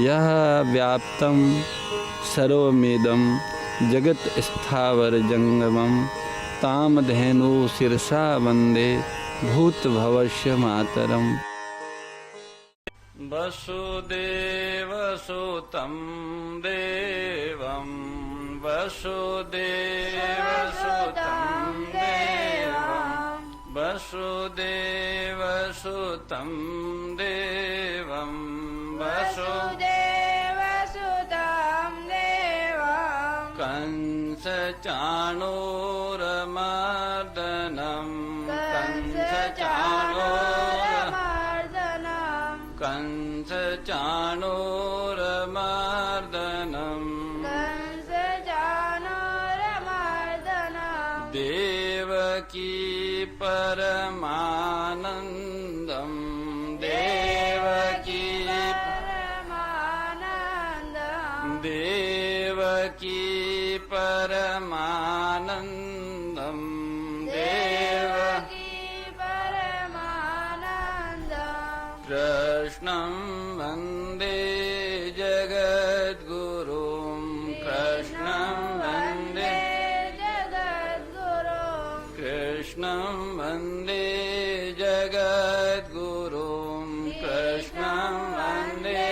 यह व्याप्तं सर्वमिदं जगत् स्थावर जंगमं तामधेनु शिरसा वंदे भूतभवस्य मातरम्। वसुदेवसुतं देवं वसुदेवसुतं देवं वसुदेवसुतं देवं वसुदेवसुतं देवं कंसचाणूरमर्दनं कंसचाणूरमर्दनं देवकी परमानन्दं देवकी परमानन्दं कृष्णं वन्दे जगद्गुरुं कृष्णं वन्दे कृष्णं वन्दे जगद्गुरुं कृष्णं वन्दे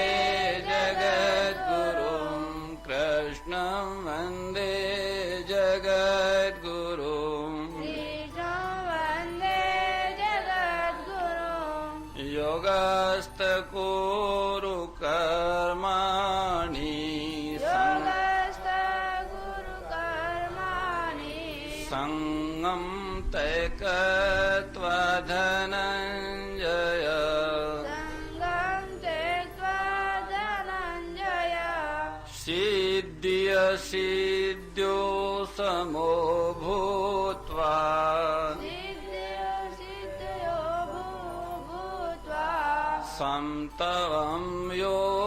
जगद्गुरुं कृष्णं वन्दे जगद्गुरुं योगस्तकुरु कर्माणि संगं त्यक्त्वा धनञ्जय सिद्ध्यसिद्ध्यो समो भूत्वा समत्वं योगयोच्यते।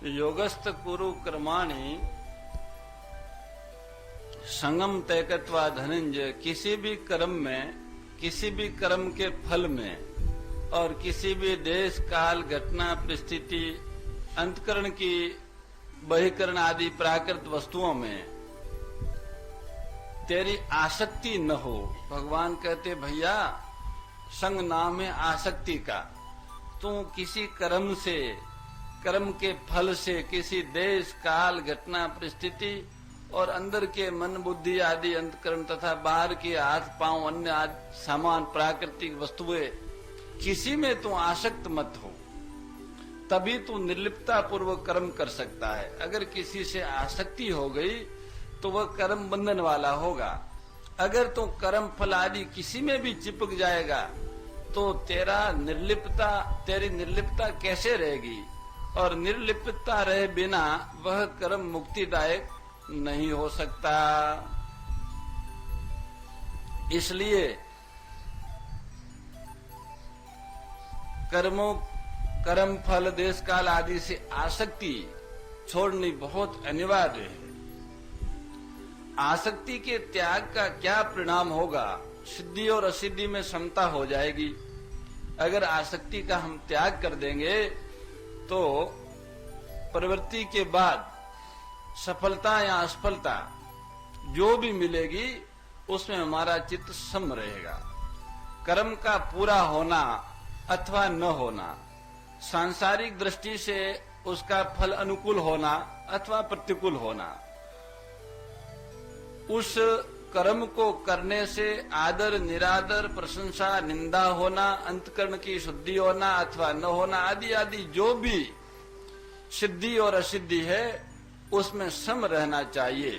योगस्थ कुरु कर्माणि संगम त्यक्त्वा धनंजय। किसी भी कर्म में, किसी भी कर्म के फल में और किसी भी देश काल घटना परिस्थिति अंतकरण की बहिकरण आदि प्राकृत वस्तुओं में तेरी आसक्ति न हो। भगवान कहते भैया संग नाम है आसक्ति का। तू किसी कर्म से, कर्म के फल से, किसी देश काल घटना परिस्थिति और अंदर के मन बुद्धि आदि अंतकरण तथा बाहर के हाथ पांव अन्य सामान प्राकृतिक वस्तुएं किसी में तू आसक्त मत हो, तभी तू निर्लिप्तता पूर्वक कर्म कर सकता है। अगर किसी से आसक्ति हो गई तो वह कर्म बंधन वाला होगा। अगर तू कर्म फल आदि किसी में भी चिपक जाएगा तो तेरी निर्लिप्तता कैसे रहेगी? और निर्लिप्तता रहे बिना वह कर्म मुक्तिदायक नहीं हो सकता। इसलिए कर्म फल देश काल आदि से आसक्ति छोड़नी बहुत अनिवार्य है। आसक्ति के त्याग का क्या परिणाम होगा? सिद्धि और असिद्धि में समता हो जाएगी। अगर आसक्ति का हम त्याग कर देंगे तो प्रवृत्ति के बाद सफलता या असफलता जो भी मिलेगी उसमें हमारा चित्त सम रहेगा। कर्म का पूरा होना अथवा न होना, सांसारिक दृष्टि से उसका फल अनुकूल होना अथवा प्रतिकूल होना, उस कर्म को करने से आदर निरादर प्रशंसा निंदा होना, अंतकरण की शुद्धि होना अथवा न होना आदि आदि जो भी सिद्धि और असिद्धि है उसमें सम रहना चाहिए।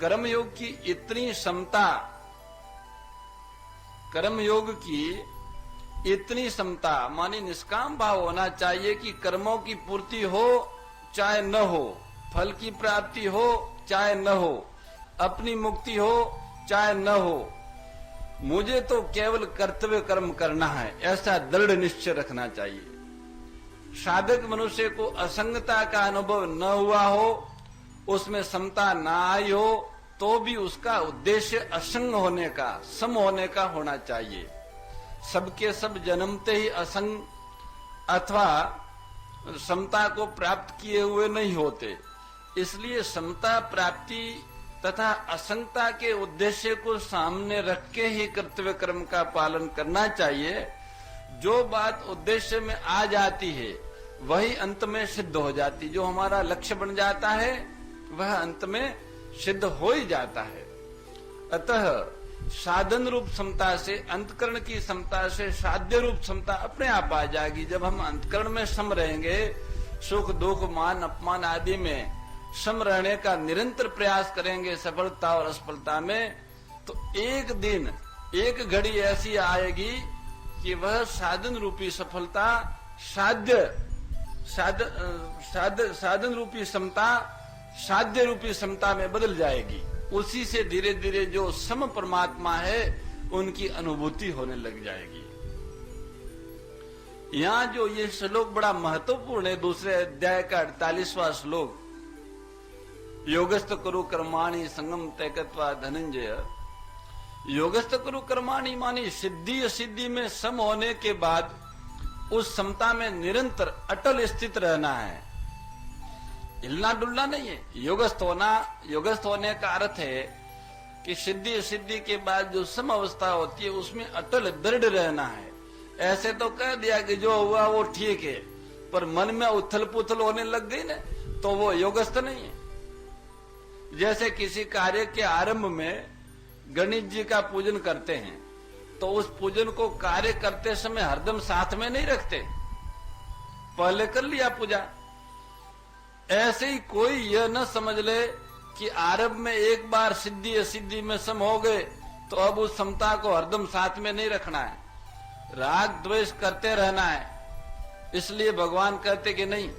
कर्मयोग की इतनी समता, कर्मयोग की इतनी समता मानी निष्काम भाव होना चाहिए कि कर्मों की पूर्ति हो चाहे न हो, फल की प्राप्ति हो चाहे न हो, अपनी मुक्ति हो चाहे न हो, मुझे तो केवल कर्तव्य कर्म करना है, ऐसा दृढ़ निश्चय रखना चाहिए। साधक मनुष्य को असंगता का अनुभव न हुआ हो, उसमें समता न आई हो तो भी उसका उद्देश्य असंग होने का, सम होने का होना चाहिए। सबके सब जन्मते ही असंग अथवा समता को प्राप्त किए हुए नहीं होते। इसलिए समता प्राप्ति तथा असंगता के उद्देश्य को सामने रख के ही कर्तव्य कर्म का पालन करना चाहिए। जो बात उद्देश्य में आ जाती है वही अंत में सिद्ध हो जाती। जो हमारा लक्ष्य बन जाता है वह अंत में सिद्ध हो ही जाता है। अतः साधन रूप समता से, अंतकरण की समता से साध्य रूप समता अपने आप आ जाएगी। जब हम अंतकरण में सम रहेंगे, सुख दुख मान अपमान आदि में सम रहने का निरंतर प्रयास करेंगे सफलता और असफलता में, तो एक दिन एक घड़ी ऐसी आएगी कि वह साधन रूपी सफलता साधन रूपी समता साध्य रूपी समता में बदल जाएगी। उसी से धीरे धीरे जो सम परमात्मा है उनकी अनुभूति होने लग जाएगी। यहाँ जो ये श्लोक बड़ा महत्वपूर्ण है, दूसरे अध्याय का 48वां श्लोक, योगस्थ कुरु कर्माणि संगम तैकत्वा धनंजय। योगस्थ कुरु कर्माणि मानी सिद्धि असिद्धि में सम होने के बाद उस समता में निरंतर अटल स्थित रहना है, हिलना डुलना नहीं है। योगस्थ होने का अर्थ है कि सिद्धि असिद्धि के बाद जो सम अवस्था होती है उसमें अटल दृढ़ रहना है। ऐसे तो कह दिया कि जो हुआ वो ठीक है, पर मन में उथल पुथल होने लग गई ना, तो वो योगस्थ नहीं है। जैसे किसी कार्य के आरंभ में गणेश जी का पूजन करते हैं, तो उस पूजन को कार्य करते समय हरदम साथ में नहीं रखते, पहले कर लिया पूजा। ऐसे ही कोई यह न समझ ले कि आरंभ में एक बार सिद्धि असिद्धि में सम हो गए तो अब उस समता को हरदम साथ में नहीं रखना है, राग द्वेष करते रहना है। इसलिए भगवान कहते कि नहीं,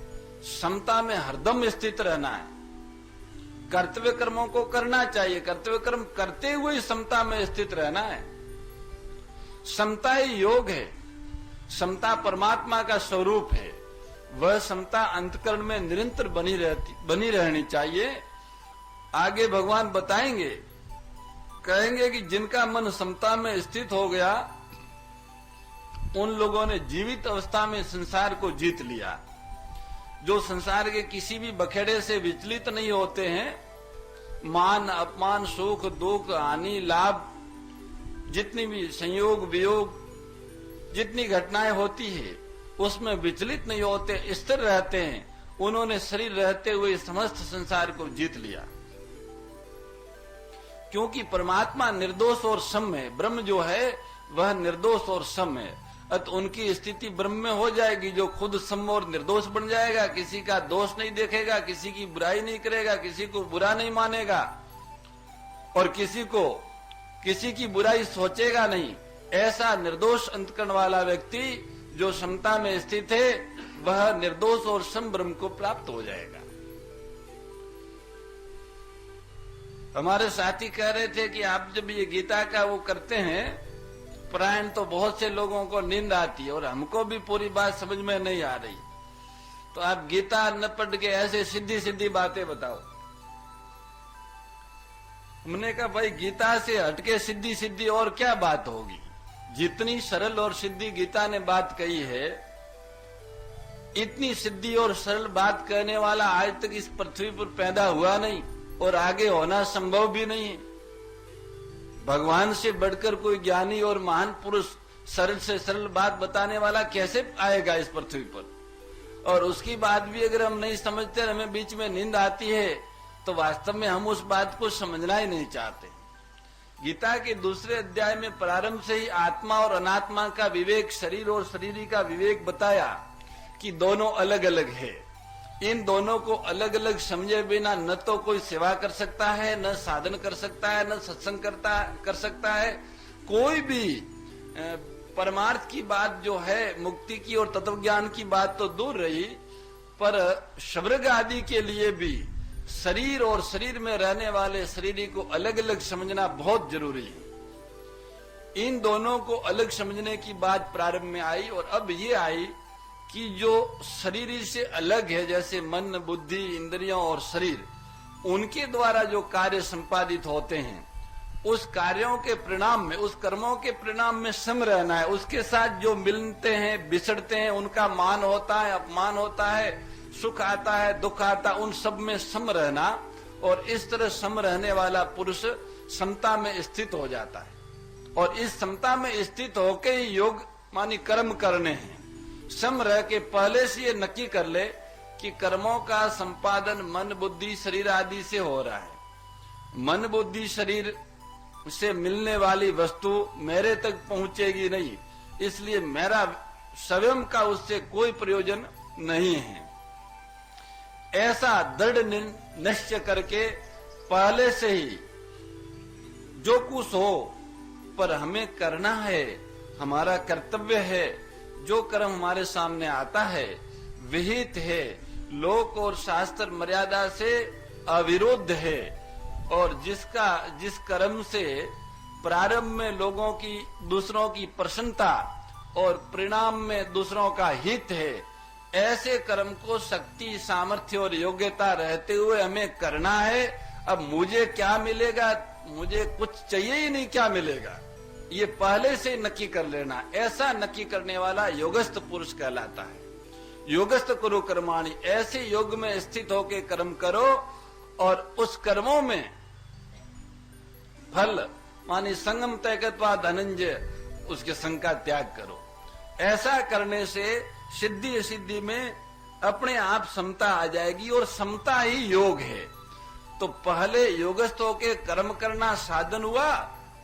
समता में हरदम स्थित रहना है, कर्तव्य कर्मों को करना चाहिए, कर्तव्य कर्म करते हुए समता में स्थित रहना है। समता ही योग है, समता परमात्मा का स्वरूप है। वह समता अंतकरण में निरंतर बनी रहनी चाहिए। आगे भगवान बताएंगे, कहेंगे कि जिनका मन समता में स्थित हो गया उन लोगों ने जीवित अवस्था में संसार को जीत लिया। जो संसार के किसी भी बखेड़े से विचलित नहीं होते हैं, मान अपमान सुख दुख हानि लाभ, जितनी भी संयोग वियोग जितनी घटनाएं होती है उसमें विचलित नहीं होते, स्थिर रहते हैं। उन्होंने शरीर रहते हुए समस्त संसार को जीत लिया। क्योंकि परमात्मा निर्दोष और सम है, ब्रह्म जो है वह निर्दोष और सम है। अत उनकी स्थिति ब्रह्म में हो जाएगी, जो खुद सम और निर्दोष बन जाएगा, किसी का दोष नहीं देखेगा, किसी की बुराई नहीं करेगा, किसी को बुरा नहीं मानेगा और किसी की बुराई सोचेगा नहीं। ऐसा निर्दोष अंतकरण वाला व्यक्ति जो समता में स्थित है वह निर्दोष और सम ब्रह्म को प्राप्त हो जाएगा। हमारे साथी कह रहे थे कि आप जब ये गीता का वो करते हैं पारायण, तो बहुत से लोगों को नींद आती है और हमको भी पूरी बात समझ में नहीं आ रही, तो आप गीता न पढ़ के ऐसे सीधी सीधी बातें बताओ। हमने कहा भाई गीता से हटके सीधी सीधी और क्या बात होगी। जितनी सरल और सीधी गीता ने बात कही है, इतनी सीधी और सरल बात कहने वाला आज तक इस पृथ्वी पर पैदा हुआ नहीं और आगे होना संभव भी नहीं है। भगवान से बढ़कर कोई ज्ञानी और महान पुरुष सरल से सरल बात बताने वाला कैसे आएगा इस पृथ्वी पर। और उसकी बात भी अगर हम नहीं समझते, हमें बीच में नींद आती है, तो वास्तव में हम उस बात को समझना ही नहीं चाहते। गीता के दूसरे अध्याय में प्रारंभ से ही आत्मा और अनात्मा का विवेक, शरीर और शरीरी का विवेक बताया कि दोनों अलग अलग है। इन दोनों को अलग अलग समझे बिना न तो कोई सेवा कर सकता है, न साधन कर सकता है, न सत्संग कर सकता है। कोई भी परमार्थ की बात जो है, मुक्ति की और तत्वज्ञान की बात तो दूर रही, पर स्वर्ग आदि के लिए भी शरीर और शरीर में रहने वाले शरीरी को अलग अलग समझना बहुत जरूरी है। इन दोनों को अलग समझने की बात प्रारंभ में आई और अब ये आई कि जो शरीर से अलग है, जैसे मन बुद्धि इंद्रियों और शरीर, उनके द्वारा जो कार्य संपादित होते हैं, उस कार्यों के परिणाम में, उस कर्मों के परिणाम में सम रहना है। उसके साथ जो मिलते हैं, बिछड़ते हैं, उनका मान होता है, अपमान होता है, सुख आता है, दुख आता है, उन सब में सम रहना। और इस तरह सम रहने वाला पुरुष समता में स्थित हो जाता है। और इस समता में स्थित होके ही योग मानी कर्म करने हैं। सम रह के पहले से ये नक्की कर ले कि कर्मों का संपादन मन, बुद्धि, शरीर आदि से हो रहा है। मन, बुद्धि, शरीर से मिलने वाली वस्तु मेरे तक पहुंचेगी नहीं, इसलिए मेरा स्वयं का उससे कोई प्रयोजन नहीं है। ऐसा दृढ़ निश्चय करके पहले से ही जो कुछ हो पर हमें करना है, हमारा कर्तव्य है, जो कर्म हमारे सामने आता है विहित है, लोक और शास्त्र मर्यादा से अविरुद्ध है, और जिस कर्म से प्रारंभ में लोगों की, दूसरों की प्रसन्नता और परिणाम में दूसरों का हित है, ऐसे कर्म को शक्ति, सामर्थ्य और योग्यता रहते हुए हमें करना है। अब मुझे क्या मिलेगा, मुझे कुछ चाहिए ही नहीं, क्या मिलेगा, ये पहले से नक्की कर लेना। ऐसा नक्की करने वाला योगस्थ पुरुष कहलाता है। योगस्थ कुरु कर्माणि, ऐसे योग में स्थित होकर कर्म करो और उस कर्मों में फल मानी संगम तैकत्वा धनंजय, उसके संग का त्याग करो। ऐसा करने से सिद्धि सिद्धि में अपने आप समता आ जाएगी, और समता ही योग है। तो पहले योगस्थ होके कर्म करना साधन हुआ,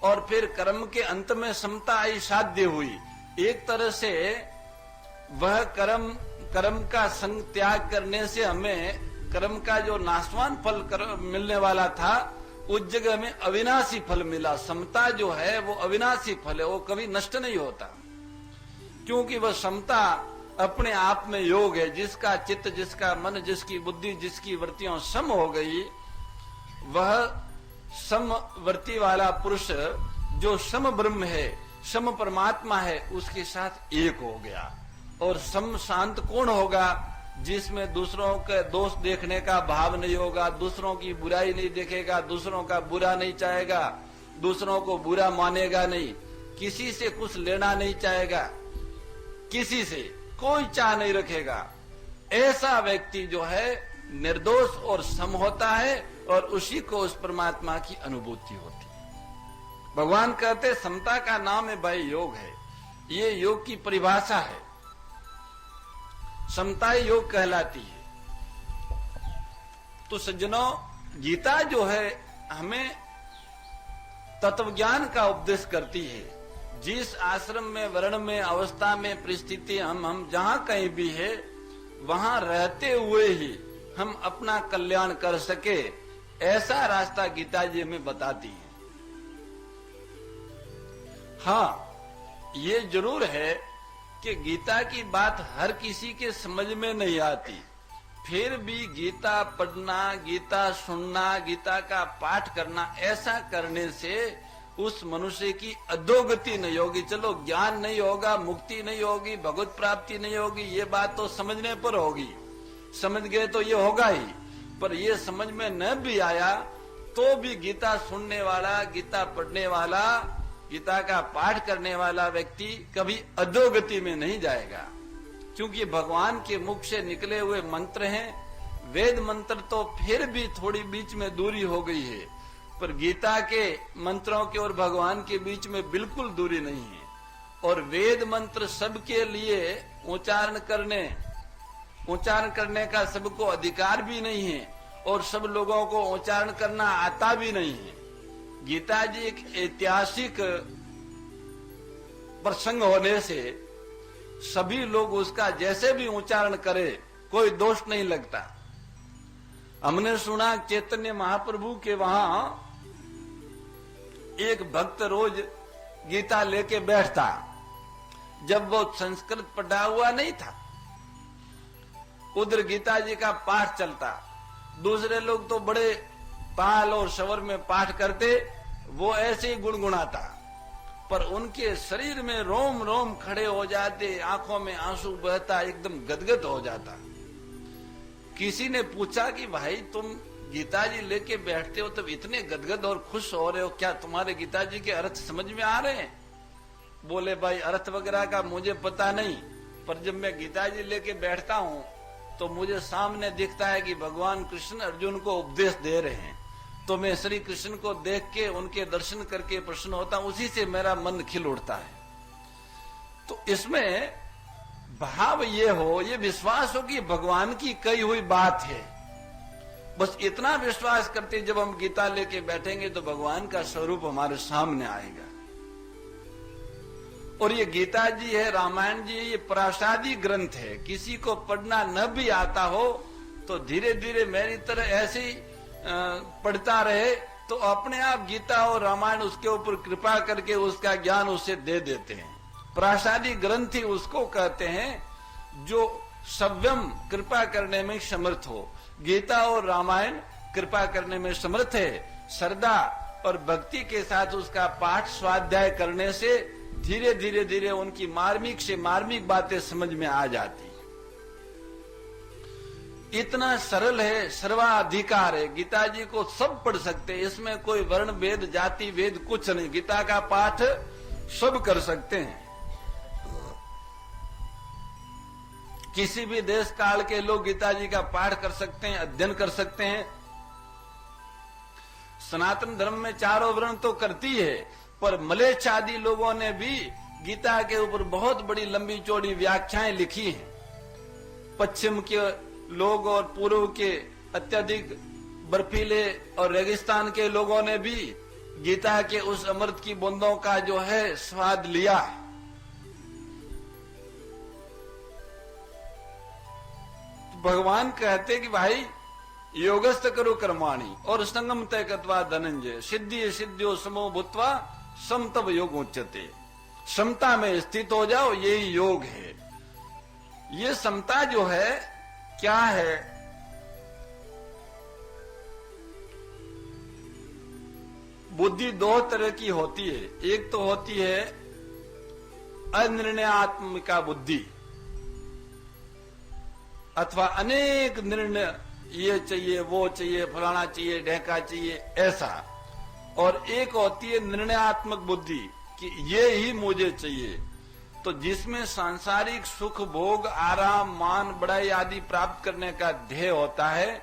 और फिर कर्म के अंत में समता आई, साध्य हुई। एक तरह से वह कर्म का संग त्याग करने से हमें कर्म का जो नाशवान फल मिलने वाला था, उस जगह में अविनाशी फल मिला। समता जो है वो अविनाशी फल है, वो कभी नष्ट नहीं होता, क्योंकि वह समता अपने आप में योग है। जिसका चित्त, जिसका मन, जिसकी बुद्धि, जिसकी वृत्तियां सम हो गई, वह समवर्ती वाला पुरुष जो सम ब्रह्म है, सम परमात्मा है, उसके साथ एक हो गया। और सम शांत कौन होगा? जिसमें दूसरों के दोष देखने का भाव नहीं होगा, दूसरों की बुराई नहीं देखेगा, दूसरों का बुरा नहीं चाहेगा, दूसरों को बुरा मानेगा नहीं, किसी से कुछ लेना नहीं चाहेगा, किसी से कोई चाह नहीं रखेगा। ऐसा व्यक्ति जो है निर्दोष और सम होता है, और उसी को उस परमात्मा की अनुभूति होती है। भगवान कहते समता का नाम है भाई योग है, ये योग की परिभाषा है। समता योग कहलाती है। तो सज्जनों, गीता जो है हमें तत्वज्ञान का उपदेश करती है। जिस आश्रम में, वर्ण में, अवस्था में, परिस्थिति हम जहां कहीं भी है, वहां रहते हुए ही हम अपना कल्याण कर सके, ऐसा रास्ता गीता जी हमें बताती है। हाँ, ये जरूर है कि गीता की बात हर किसी के समझ में नहीं आती, फिर भी गीता पढ़ना, गीता सुनना, गीता का पाठ करना, ऐसा करने से उस मनुष्य की अधोगति नहीं होगी। चलो ज्ञान नहीं होगा, मुक्ति नहीं होगी, भगवत प्राप्ति नहीं होगी, ये बात तो समझने पर होगी, समझ गए तो ये होगा ही। पर ये समझ में न भी आया तो भी गीता सुनने वाला, गीता पढ़ने वाला, गीता का पाठ करने वाला व्यक्ति कभी अधोगति में नहीं जाएगा, क्योंकि भगवान के मुख से निकले हुए मंत्र हैं। वेद मंत्र तो फिर भी थोड़ी बीच में दूरी हो गई है, पर गीता के मंत्रों के और भगवान के बीच में बिल्कुल दूरी नहीं है। और वेद मंत्र सबके लिए उच्चारण करने का सबको अधिकार भी नहीं है, और सब लोगों को उच्चारण करना आता भी नहीं है। गीता जी एक ऐतिहासिक प्रसंग होने से सभी लोग उसका जैसे भी उच्चारण करे कोई दोष नहीं लगता। हमने सुना चैतन्य महाप्रभु के वहां एक भक्त रोज गीता लेके बैठता, जब वो संस्कृत पढ़ा हुआ नहीं था, उधर गीता जी का पाठ चलता। दूसरे लोग तो बड़े ताल और स्वर में पाठ करते, वो ऐसे ही गुनगुनाता, पर उनके शरीर में रोम रोम खड़े हो जाते, आंखों में आंसू बहता, एकदम गदगद हो जाता। किसी ने पूछा कि भाई तुम गीता जी लेके बैठते हो तब इतने गदगद और खुश हो रहे हो, क्या तुम्हारे गीता जी के अर्थ समझ में आ रहे हैं? बोले भाई अर्थ वगैरह का मुझे पता नहीं, पर जब मैं गीता जी लेके बैठता हूं तो मुझे सामने दिखता है कि भगवान कृष्ण अर्जुन को उपदेश दे रहे हैं, तो मैं श्री कृष्ण को देख के उनके दर्शन करके प्रसन्न होता हूं, उसी से मेरा मन खिल उठता है। तो इसमें भाव ये हो, ये विश्वास हो कि भगवान की कही हुई बात है, बस इतना विश्वास करते जब हम गीता लेके बैठेंगे तो भगवान का स्वरूप हमारे सामने आएगा। और ये गीता जी है, रामायण जी है, ये प्रसादी ग्रंथ है। किसी को पढ़ना न भी आता हो तो धीरे धीरे मेरी तरह ऐसे ही पढ़ता रहे तो अपने आप गीता और रामायण उसके ऊपर कृपा करके उसका ज्ञान उसे दे देते हैं। प्रसादी ग्रंथ ही उसको कहते हैं जो सव्यम कृपा करने में समर्थ हो। गीता और रामायण कृपा करने में समर्थ है। श्रद्धा और भक्ति के साथ उसका पाठ स्वाध्याय करने से धीरे धीरे धीरे उनकी मार्मिक से मार्मिक बातें समझ में आ जाती। इतना सरल है, सर्वाधिकार है। गीता जी को सब पढ़ सकते हैं, इसमें कोई वर्ण भेद जाति भेद कुछ नहीं। गीता का पाठ सब कर सकते हैं। किसी भी देश काल के लोग गीता जी का पाठ कर सकते हैं, अध्ययन कर सकते हैं। सनातन धर्म में चारों वर्ण तो करती है, पर मलेच्छादी लोगों ने भी गीता के ऊपर बहुत बड़ी लंबी चौड़ी व्याख्याएं लिखी हैं। पश्चिम के लोग और पूर्व के अत्यधिक बर्फीले और रेगिस्तान के लोगों ने भी गीता के उस अमृत की बूंदों का जो है स्वाद लिया है। भगवान कहते कि भाई योगस्थ करो कर्माणि और संगम तय कत्वा धनंजय सिद्धि सिद्धियो समो भूत्वा समतव योग उच्यते। समता में स्थित हो जाओ, यही योग है। ये समता जो है क्या है? बुद्धि दो तरह की होती है। एक तो होती है अनिर्णयात्मिका बुद्धि, अथवा अनेक निर्णय, ये चाहिए वो चाहिए फलाना चाहिए ढेका चाहिए ऐसा। और एक होती है निर्णयात्मक बुद्धि कि ये ही मुझे चाहिए। तो जिसमें सांसारिक सुख भोग आराम मान बड़ाई आदि प्राप्त करने का ध्येय होता है,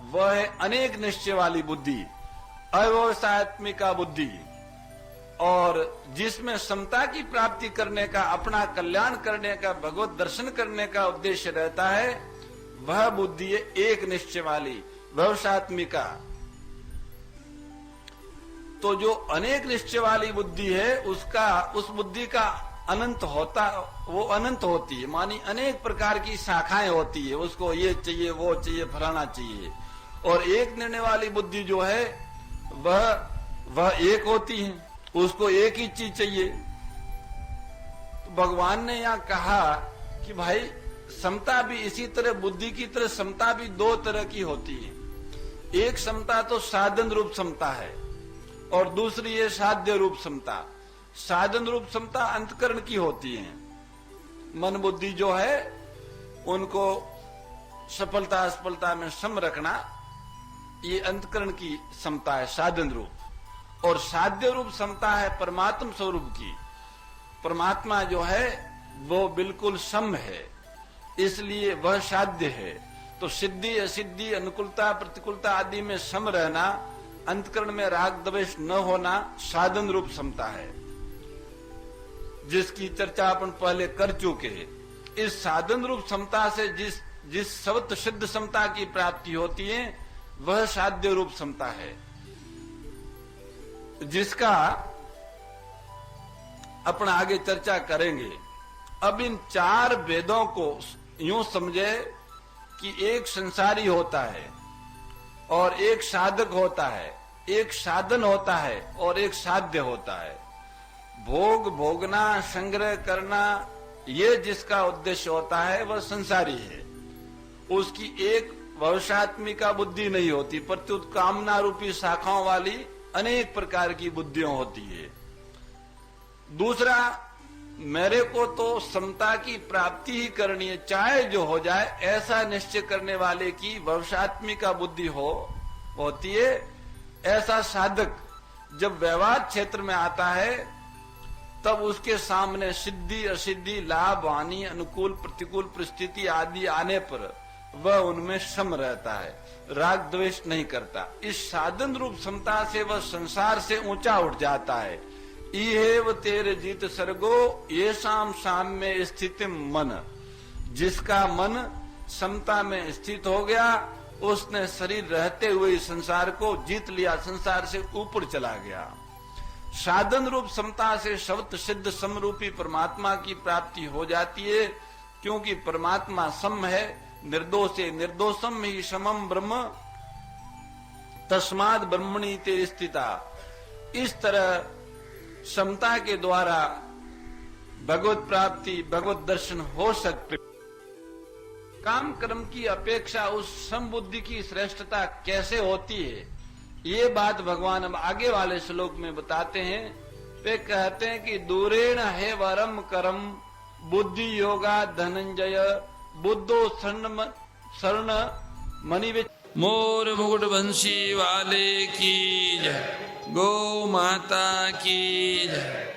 वह है अनेक निश्चय वाली बुद्धि, अव्यवसायत्मिका बुद्धि। और जिसमें समता की प्राप्ति करने का, अपना कल्याण करने का, भगवत दर्शन करने का उद्देश्य रहता है, वह बुद्धि है एक निश्चय वाली व्यवसायत्मिका। तो जो अनेक निश्चय वाली बुद्धि है उस बुद्धि का अनंत होता, वो अनंत होती है, मानी अनेक प्रकार की शाखाएं होती है। उसको ये चाहिए वो चाहिए फलाना चाहिए। और एक निर्णय वाली बुद्धि जो है वह एक होती है, उसको एक ही चीज चाहिए। तो भगवान ने यहाँ कहा कि भाई समता भी इसी तरह, बुद्धि की तरह समता भी दो तरह की होती है। एक समता तो साधन रूप समता है और दूसरी है साध्य रूप समता। साधन रूप समता अंतकरण की होती है। मन बुद्धि जो है उनको सफलता असफलता में सम रखना, ये अंतकरण की समता है साधन रूप। और साध्य रूप समता है परमात्म स्वरूप की। परमात्मा जो है वो बिल्कुल सम है, इसलिए वह साध्य है। तो सिद्धि असिद्धि अनुकूलता प्रतिकूलता आदि में सम रहना, अंतकरण में राग द्वेष न होना साधन रूप समता है, जिसकी चर्चा अपन पहले कर चुके हैं। इस साधन रूप समता से जिस सवत सिद्ध समता की प्राप्ति होती है, वह साध्य रूप समता है, जिसका अपन आगे चर्चा करेंगे। अब इन चार भेदों को यूं समझे कि एक संसारी होता है और एक साधक होता है, एक साधन होता है और एक साध्य होता है। भोग भोगना संग्रह करना, ये जिसका उद्देश्य होता है वह संसारी है। उसकी एक भविष्यात्मिका बुद्धि नहीं होती, प्रत्युत कामना रूपी शाखाओं वाली अनेक प्रकार की बुद्धियां होती है। दूसरा, मेरे को तो समता की प्राप्ति ही करनी है, चाहे जो हो जाए, ऐसा निश्चय करने वाले की भविष्यात्मिका बुद्धि हो होती है। ऐसा साधक जब व्यवहार क्षेत्र में आता है तब उसके सामने सिद्धि असिद्धि लाभ हानि अनुकूल प्रतिकूल परिस्थिति आदि आने पर वह उनमें सम रहता है, राग द्वेष नहीं करता। इस साधन रूप समता से वह संसार से ऊंचा उठ जाता है। इहेव तेरे जीत सर्गो ये शाम साम्य स्थिति मन, जिसका मन समता में स्थित हो गया उसने शरीर रहते हुए संसार को जीत लिया, संसार से ऊपर चला गया। साधन रूप समता से शब्द सिद्ध समरूपी परमात्मा की प्राप्ति हो जाती है, क्योंकि परमात्मा सम है, निर्दोष है। निर्दोषम ही समम ब्रह्म तस्माद ब्रह्मणि ते स्थिता। इस तरह समता के द्वारा भगवत प्राप्ति भगवत दर्शन हो सकते। काम कर्म की अपेक्षा उस समबुद्धि की श्रेष्ठता कैसे होती है, ये बात भगवान अब आगे वाले श्लोक में बताते हैं। वे कहते हैं कि दूरेण है वरम करम बुद्धि योगा धनंजय बुद्धो शरण मणि। मोर मुकुट बंशी वाले की जय, गौ माता की जय।